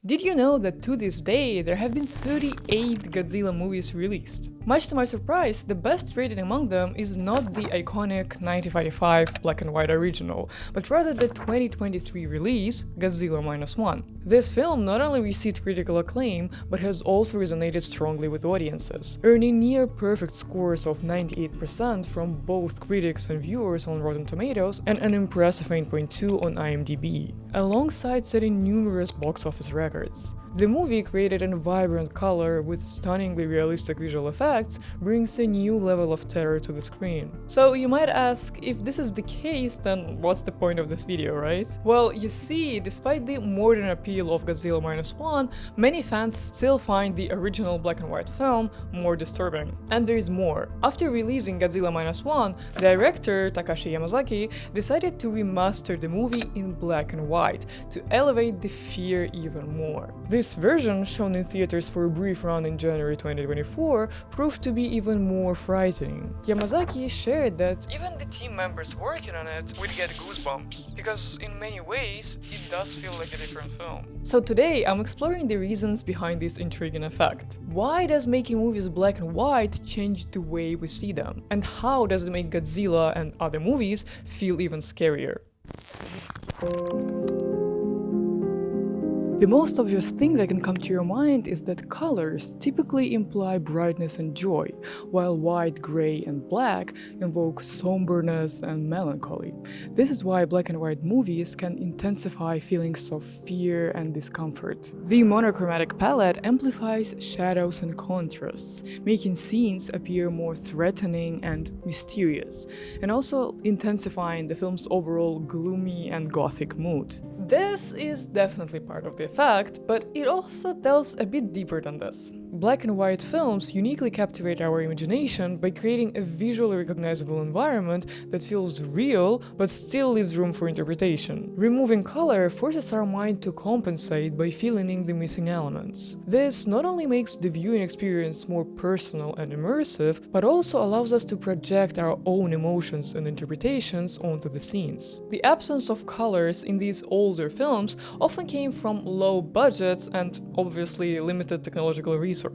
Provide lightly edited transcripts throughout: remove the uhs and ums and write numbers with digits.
Did you know that to this day there have been 38 Godzilla movies released? Much to my surprise, the best rated among them is not the iconic 1955 black and white original, but rather the 2023 release, Godzilla Minus One. This film not only received critical acclaim, but has also resonated strongly with audiences, earning near perfect scores of 98% from both critics and viewers on Rotten Tomatoes and an impressive 8.2 on IMDb, alongside setting numerous box office records. The movie, created in vibrant color with stunningly realistic visual effects, brings a new level of terror to the screen. So you might ask, if this is the case, then what's the point of this video, right? Well, you see, despite the modern appeal of Godzilla Minus One, many fans still find the original black and white film more disturbing. And there is more. After releasing Godzilla Minus One, director Takashi Yamazaki decided to remaster the movie in black and white to elevate the fear even more. This version, shown in theaters for a brief run in January 2024, proved to be even more frightening. Yamazaki shared that even the team members working on it would get goosebumps, because in many ways, it does feel like a different film. So today, I'm exploring the reasons behind this intriguing effect. Why does making movies black and white change the way we see them? And how does it make Godzilla and other movies feel even scarier? The most obvious thing that can come to your mind is that colors typically imply brightness and joy, while white, gray, and black invoke somberness and melancholy. This is why black and white movies can intensify feelings of fear and discomfort. The monochromatic palette amplifies shadows and contrasts, making scenes appear more threatening and mysterious, and also intensifying the film's overall gloomy and gothic mood. This is definitely part of the effect, but it also delves a bit deeper than this. Black and white films uniquely captivate our imagination by creating a visually recognizable environment that feels real but still leaves room for interpretation. Removing color forces our mind to compensate by filling in the missing elements. This not only makes the viewing experience more personal and immersive, but also allows us to project our own emotions and interpretations onto the scenes. The absence of colors in these older films often came from low budgets and obviously limited technological resources.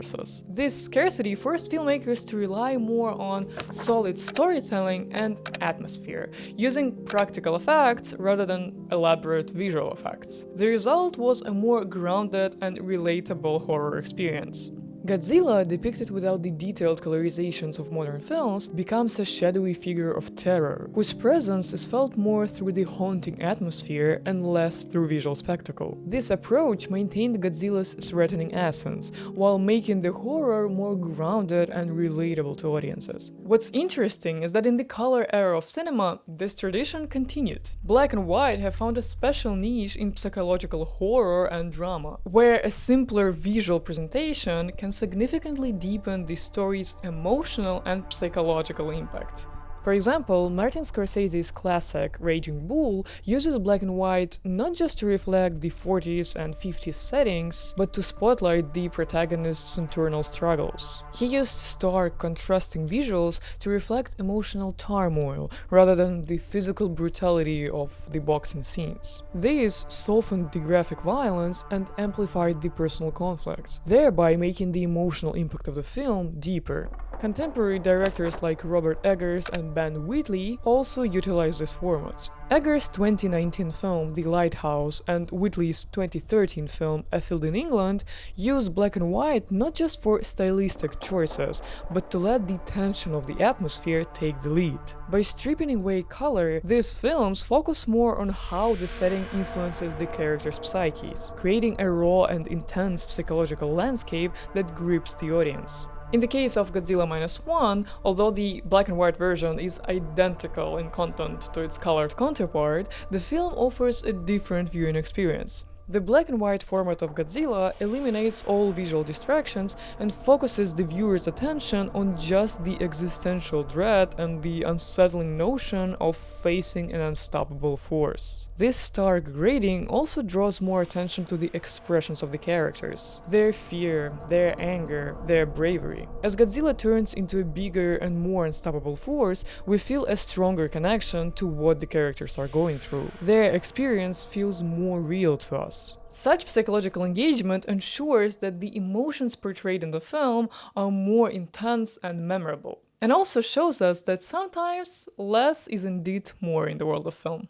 This scarcity forced filmmakers to rely more on solid storytelling and atmosphere, using practical effects rather than elaborate visual effects. The result was a more grounded and relatable horror experience. Godzilla, depicted without the detailed colorizations of modern films, becomes a shadowy figure of terror, whose presence is felt more through the haunting atmosphere and less through visual spectacle. This approach maintained Godzilla's threatening essence, while making the horror more grounded and relatable to audiences. What's interesting is that in the color era of cinema, this tradition continued. Black and white have found a special niche in psychological horror and drama, where a simpler visual presentation can significantly deepen the story's emotional and psychological impact. For example, Martin Scorsese's classic Raging Bull uses black and white not just to reflect the 40s and 50s settings, but to spotlight the protagonist's internal struggles. He used stark, contrasting visuals to reflect emotional turmoil rather than the physical brutality of the boxing scenes. These softened the graphic violence and amplified the personal conflict, thereby making the emotional impact of the film deeper. Contemporary directors like Robert Eggers and Ben Wheatley also utilize this format. Eggers' 2019 film The Lighthouse and Wheatley's 2013 film A Field in England use black and white not just for stylistic choices, but to let the tension of the atmosphere take the lead. By stripping away color, these films focus more on how the setting influences the characters' psyches, creating a raw and intense psychological landscape that grips the audience. In the case of Godzilla Minus One, although the black and white version is identical in content to its colored counterpart, the film offers a different viewing experience. The black and white format of Godzilla eliminates all visual distractions and focuses the viewer's attention on just the existential dread and the unsettling notion of facing an unstoppable force. This stark grading also draws more attention to the expressions of the characters, their fear, their anger, their bravery. As Godzilla turns into a bigger and more unstoppable force, we feel a stronger connection to what the characters are going through. Their experience feels more real to us. shadows. Such psychological engagement ensures that the emotions portrayed in the film are more intense and memorable, and also shows us that sometimes less is indeed more in the world of film.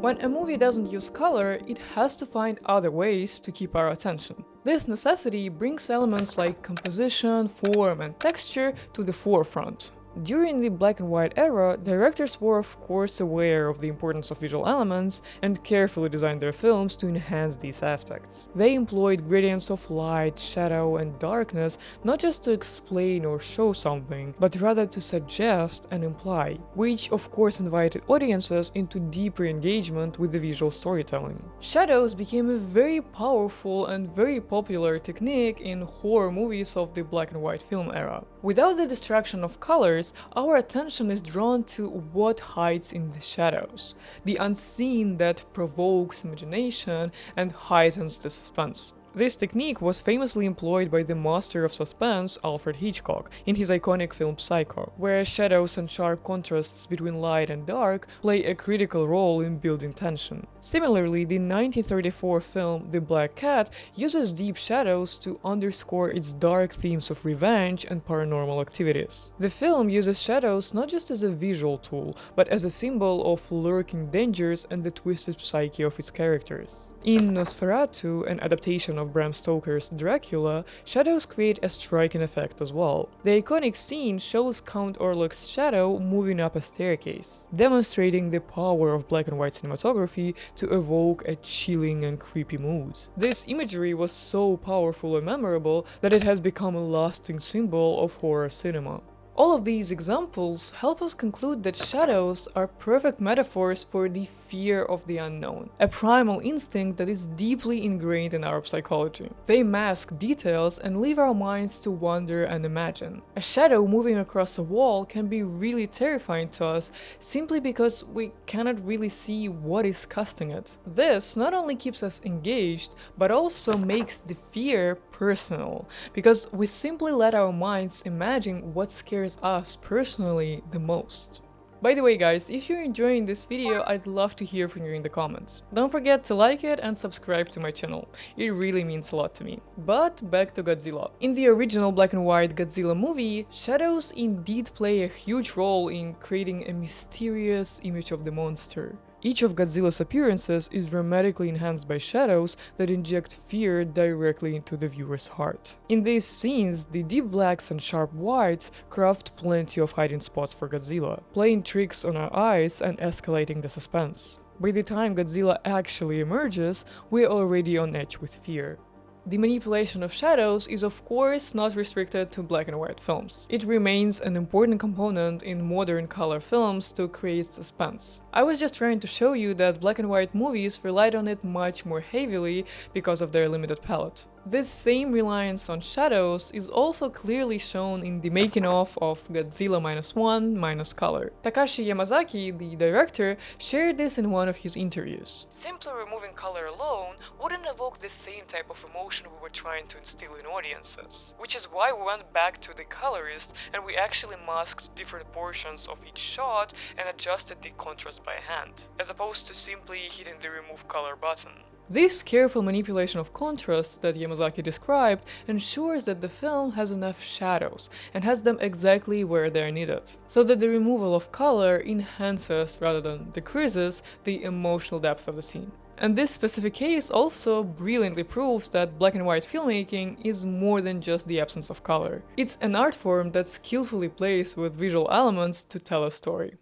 When a movie doesn't use color, it has to find other ways to keep our attention. This necessity brings elements like composition, form, and texture to the forefront. During the black and white era, directors were of course aware of the importance of visual elements and carefully designed their films to enhance these aspects. They employed gradients of light, shadow, and darkness not just to explain or show something, but rather to suggest and imply, which of course invited audiences into deeper engagement with the visual storytelling. Shadows became a very powerful and very popular technique in horror movies of the black and white film era. Without the distraction of colors, our attention is drawn to what hides in the shadows, the unseen that provokes imagination and heightens the suspense. This technique was famously employed by the master of suspense, Alfred Hitchcock, in his iconic film Psycho, where shadows and sharp contrasts between light and dark play a critical role in building tension. Similarly, the 1934 film The Black Cat uses deep shadows to underscore its dark themes of revenge and paranormal activities. The film uses shadows not just as a visual tool, but as a symbol of lurking dangers and the twisted psyche of its characters. In Nosferatu, an adaptation of Bram Stoker's Dracula, shadows create a striking effect as well. The iconic scene shows Count Orlok's shadow moving up a staircase, demonstrating the power of black and white cinematography to evoke a chilling and creepy mood. This imagery was so powerful and memorable that it has become a lasting symbol of horror cinema. All of these examples help us conclude that shadows are perfect metaphors for the fear of the unknown, a primal instinct that is deeply ingrained in our psychology. They mask details and leave our minds to wonder and imagine. A shadow moving across a wall can be really terrifying to us simply because we cannot really see what is casting it. This not only keeps us engaged, but also makes the fear personal, because we simply let our minds imagine what scares us personally the most. By the way guys, if you're enjoying this video, I'd love to hear from you in the comments. Don't forget to like it and subscribe to my channel, it really means a lot to me. But back to Godzilla. In the original black and white Godzilla movie, shadows indeed play a huge role in creating a mysterious image of the monster. Each of Godzilla's appearances is dramatically enhanced by shadows that inject fear directly into the viewer's heart. In these scenes, the deep blacks and sharp whites craft plenty of hiding spots for Godzilla, playing tricks on our eyes and escalating the suspense. By the time Godzilla actually emerges, we're already on edge with fear. The manipulation of shadows is of course not restricted to black and white films. It remains an important component in modern color films to create suspense. I was just trying to show you that black and white movies relied on it much more heavily because of their limited palette. This same reliance on shadows is also clearly shown in the making-of Godzilla -1 - Color. Takashi Yamazaki, the director, shared this in one of his interviews. Simply removing color alone wouldn't evoke the same type of emotion we were trying to instill in audiences, which is why we went back to the colorist and we actually masked different portions of each shot and adjusted the contrast by hand, as opposed to simply hitting the remove color button. This careful manipulation of contrast that Yamazaki described ensures that the film has enough shadows and has them exactly where they are needed, so that the removal of color enhances rather than decreases the emotional depth of the scene. And this specific case also brilliantly proves that black and white filmmaking is more than just the absence of color. It's an art form that skillfully plays with visual elements to tell a story.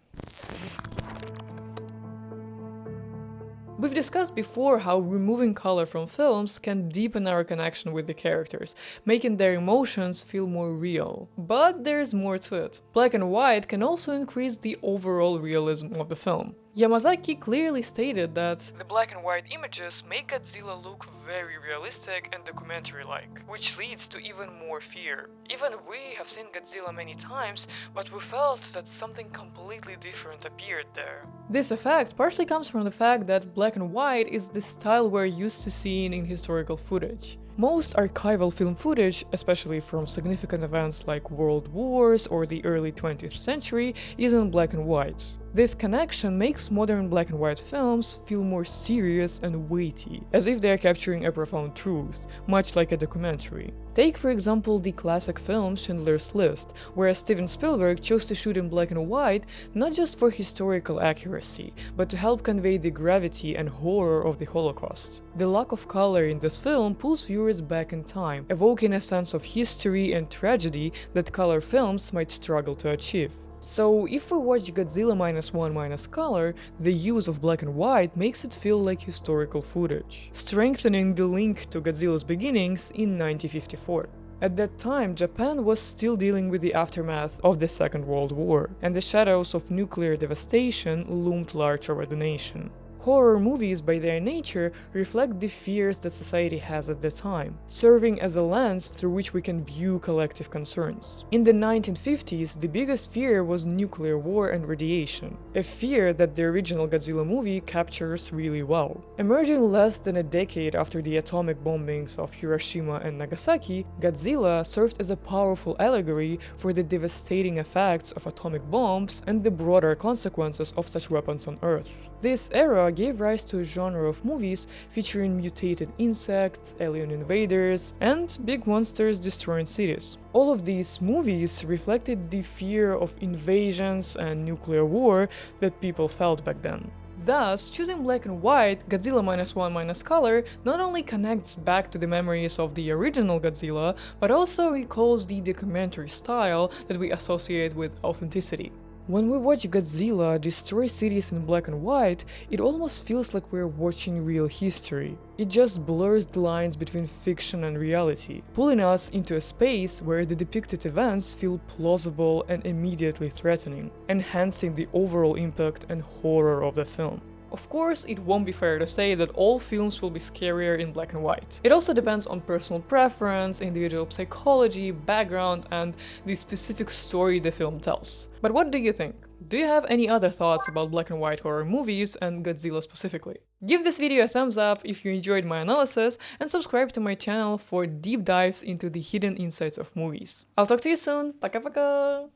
We've discussed before how removing color from films can deepen our connection with the characters, making their emotions feel more real. But there's more to it. Black and white can also increase the overall realism of the film. Yamazaki clearly stated that the black and white images make Godzilla look very realistic and documentary-like, which leads to even more fear. Even we have seen Godzilla many times, but we felt that something completely different appeared there. This effect partially comes from the fact that black and white is the style we're used to seeing in historical footage. Most archival film footage, especially from significant events like world wars or the early 20th century, is in black and white. This connection makes modern black and white films feel more serious and weighty, as if they are capturing a profound truth, much like a documentary. Take, for example, the classic film Schindler's List, where Steven Spielberg chose to shoot in black and white not just for historical accuracy, but to help convey the gravity and horror of the Holocaust. The lack of color in this film pulls viewers back in time, evoking a sense of history and tragedy that color films might struggle to achieve. So, if we watch Godzilla -1 color, the use of black and white makes it feel like historical footage, strengthening the link to Godzilla's beginnings in 1954. At that time, Japan was still dealing with the aftermath of the Second World War, and the shadows of nuclear devastation loomed large over the nation. Horror movies, by their nature, reflect the fears that society has at the time, serving as a lens through which we can view collective concerns. In the 1950s, the biggest fear was nuclear war and radiation, a fear that the original Godzilla movie captures really well. Emerging less than a decade after the atomic bombings of Hiroshima and Nagasaki, Godzilla served as a powerful allegory for the devastating effects of atomic bombs and the broader consequences of such weapons on Earth. This era gave rise to a genre of movies featuring mutated insects, alien invaders, and big monsters destroying cities. All of these movies reflected the fear of invasions and nuclear war that people felt back then. Thus, choosing black and white, Godzilla -1 color not only connects back to the memories of the original Godzilla, but also recalls the documentary style that we associate with authenticity. When we watch Godzilla destroy cities in black and white, it almost feels like we're watching real history. It just blurs the lines between fiction and reality, pulling us into a space where the depicted events feel plausible and immediately threatening, enhancing the overall impact and horror of the film. Of course, it won't be fair to say that all films will be scarier in black and white. It also depends on personal preference, individual psychology, background, and the specific story the film tells. But what do you think? Do you have any other thoughts about black and white horror movies and Godzilla specifically? Give this video a thumbs up if you enjoyed my analysis, and subscribe to my channel for deep dives into the hidden insights of movies. I'll talk to you soon. Пока-пока!